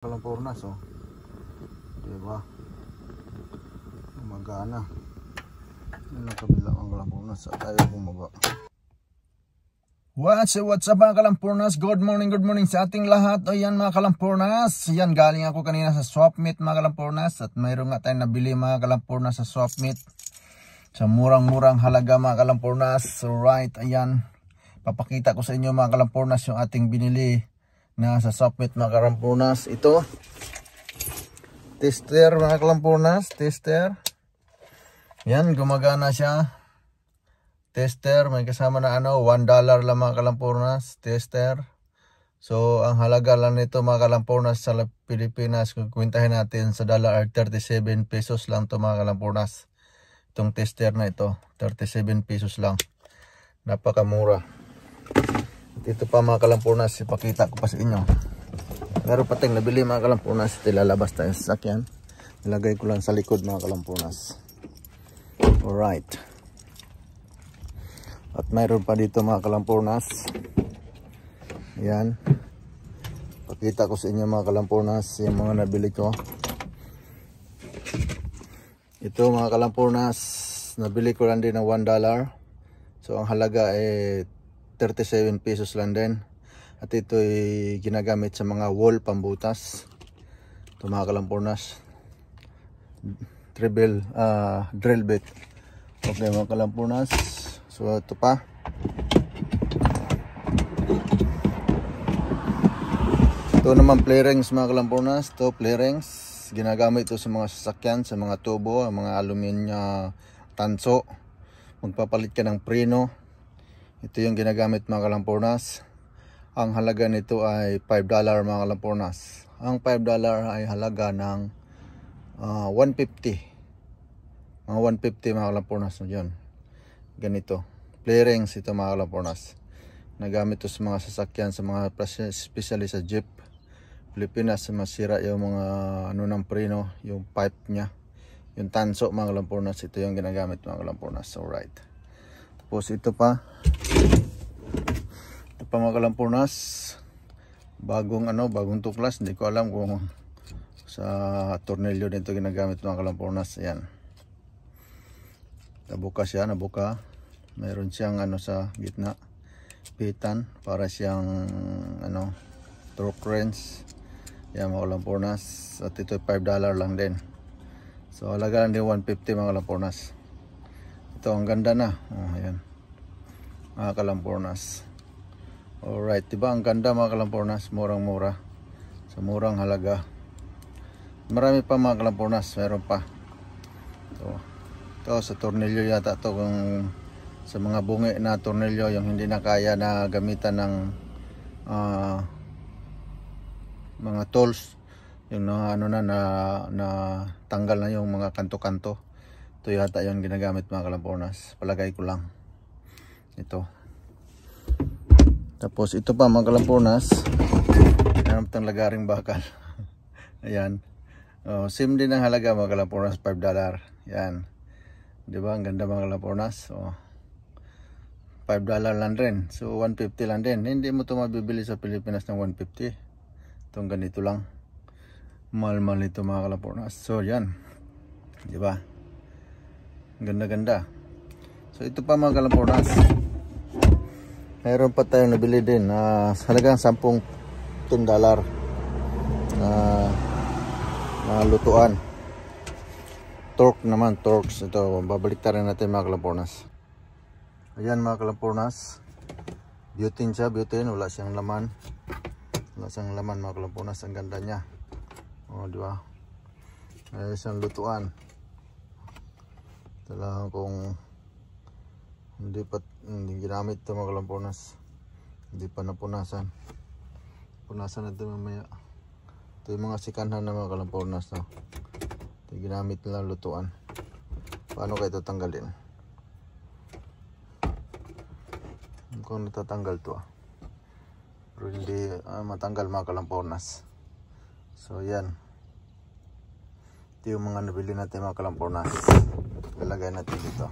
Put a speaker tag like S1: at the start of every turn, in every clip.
S1: Kalampornas, oh. Diba? Umagana. Yan ang kabila ang Kalampornas at ayaw bumaba. What's up mga Kalampornas? Good morning sa ating lahat. O yan mga Kalampornas. Yan, galing ako kanina sa swap meet mga Kalampornas. At mayroon nga tayong nabili mga Kalampornas sa swap meet. Sa murang-murang halaga mga Kalampornas. So right, ayan. Papakita ko sa inyo mga Kalampornas yung ating binili na sa swap meet mga Kalampornas. Ito tester mga Kalampornas, tester. Yan, gumagana siya. Tester, may kasama na $1 lang mga Kalampornas, tester. So ang halaga lang nito mga Kalampornas sa Pilipinas, kung kwentahin natin sa dollar, 37 pesos lang to mga Kalampornas. Itong tester na ito, 37 pesos lang. Napakamura. Dito pa mga Kalampornas, ipakita ko pa sa inyo. Meron pa tayong nabili mga Kalampornas. Ilalabas tayo sa sakyan. Ilagay ko lang sa likod mga Kalampornas. Alright. At mayroon pa dito mga Kalampornas. Ayan. Pakita ko sa inyo mga Kalampornas yung mga nabili ko. Ito mga Kalampornas, nabili ko lang din ng $1. So ang halaga ay 37 pesos lang din. At ito ay ginagamit sa mga wall pambutas. Ito mga Kalampornas, drill bit. Okay mga Kalampornas. So ito pa. Ito naman play rings mga Kalampornas. Ito play rings. Ginagamit ito sa mga sasakyan, sa mga tubo, mga aluminum tanso. Magpapalit ka ng preno. Ito yung ginagamit mga Kalampornas. Ang halaga nito ay $5 mga Kalampornas. Ang $5 ay halaga ng 150. Mga 150 mga Kalampornas. Yun. Ganito. Play rings ito mga Kalampornas. Nagamit ito sa mga sasakyan, sa mga especially sa jeep. Pilipinas, masira yung mga ng preno, yung pipe niya. Yung tanso mga Kalampornas. Ito yung ginagamit mga Kalampornas. Alright. Tapos ito pa. Ito pa mga Kalampornas. Bagong tuklas. Hindi ko alam kung sa tornilyo nito ginagamit mga Kalampornas. Ayan. Nabuka siya, nabuka. Mayroon siyang sa gitna. Pitan para siyang torque wrench. Ayan mga Kalampornas. At ito $5 lang din. So halaga lang din 150 mga Kalampornas. Ito ang ganda na. Oh, ayan. Mga Kalampornas. Alright, diba ang ganda mga Kalampornas? Murang-mura. Sa murang halaga. Marami pa mga Kalampornas. Meron pa. Ito sa tornilyo yata ito. Kung sa mga bungi na tornilyo, yung hindi na kaya na gamitan ng mga tools. Yung na tanggal na yung mga kanto-kanto. Ito yata yung ginagamit mga Kalampornas. Palagay ko lang. Ito. Tapos ito pa mga Kalampornas. Meron itong lagaring bakal. Ayan. Same din ang halaga mga Kalampornas. $5. Ayan. Diba? Ang ganda mga Kalampornas. $5 lang rin. So 150 lang din. Hindi mo ito mabibili sa Pilipinas ng 150. Itong ganito lang. Mahal-mahal ito mga Kalampornas. So yan. Diba? Ganda-ganda. So ito pa mga Kalampornas. Mayroon pa tayong nabili din na halagang $10 na lutuan. Torque naman, torques. Ito, babalik rin natin mga Kalampornas. Ayan mga Kalampornas. Butane siya, butane. Wala siyang laman. Wala siyang laman mga Kalampornas. Ang ganda niya. O, di ba? May isang lutuan. Ito lang kung hindi ginamit ito mga Kalampornas. Hindi pa napunasan. Punasan natin mamaya. Ito yung mga sikanhan na mga Kalampornas. No? Ito yung ginamit nila lutuan. Paano kayo tatanggalin? Kung natatanggal to pero hindi matanggal mga Kalampornas. So yan. Ito yung mga nabili natin mga Kalampornas. Lalagay natin dito.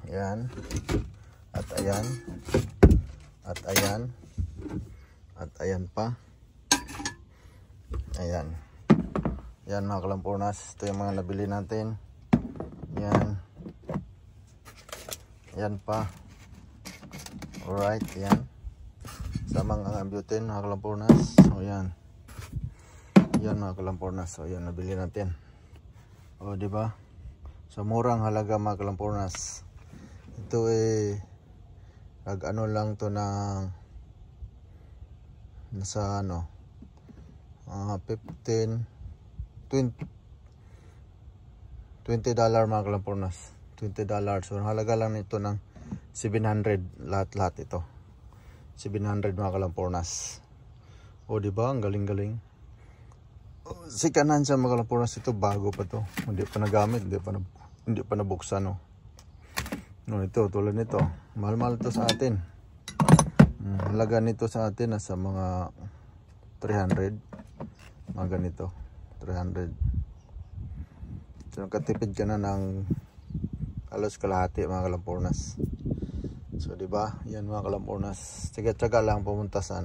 S1: Ayan. At ayan. At ayan. At ayan pa. Ayan. Yan mga kalampornas. Ito yung mga nabili natin. Yan. Yan pa. Alright, yan. Samang ang ambutin mga kalampornas. So yan. Yan mga kalampornas. So yan, nabili natin. O diba? So murang halaga mga kalampornas. Ito nag-ano lang to ng nasa $15 $20 mga kalampornas. $20. So halaga lang nito ng 700 lahat ito. 700 mga kalampornas. O diba? Ang galing-galing. Si kanan siya mga kalampornas. Ito bago pa to. Hindi pa nagamit. Hindi pa nabuksan. No, ito tulad nito. Mahal-mahal ito sa atin. Halaga nito sa atin nasa mga 300. Mga ganito. 300. So nakatipid ka na ng halos kalahati mga kalampornas. So diba? Yan mga kalampornas. Tiga-tiyaga lang pumunta sa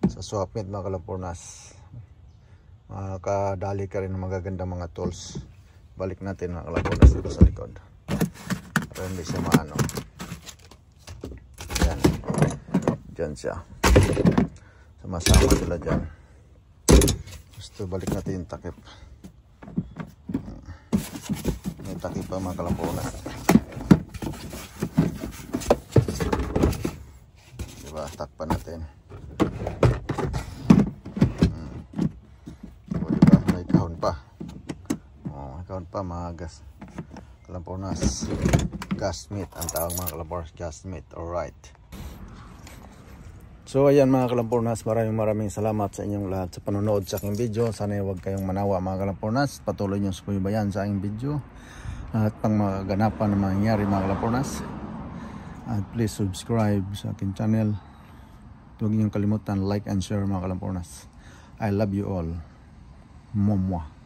S1: sa swap meet mga kalampornas. Makadali ka rin ng magagandang mga tools. Balik natin mga kalampornas dito sa likod. Para hindi siya maano. Yan. Diyan siya. Sama-sama sila dyan. Gusto balik natin yung takip. May takip pa mga kalampornas. Diba? Takpan natin. O diba? May kahon pa. May kahon pa mga gas. Kalampornas. Gas meat. Ang tawag mga kalampornas. Gas meat. Alright. So ayan mga kalampornas, maraming salamat sa inyong lahat sa panonood sa aking video. Sana huwag kayong manawa mga kalampornas. Patuloy nyo subaybayan sa aking video at pang mga ganapan na mangyayari mga kalampornas. At please subscribe sa aking channel. Huwag niyong kalimutan like and share mga kalampornas. I love you all. Momwa.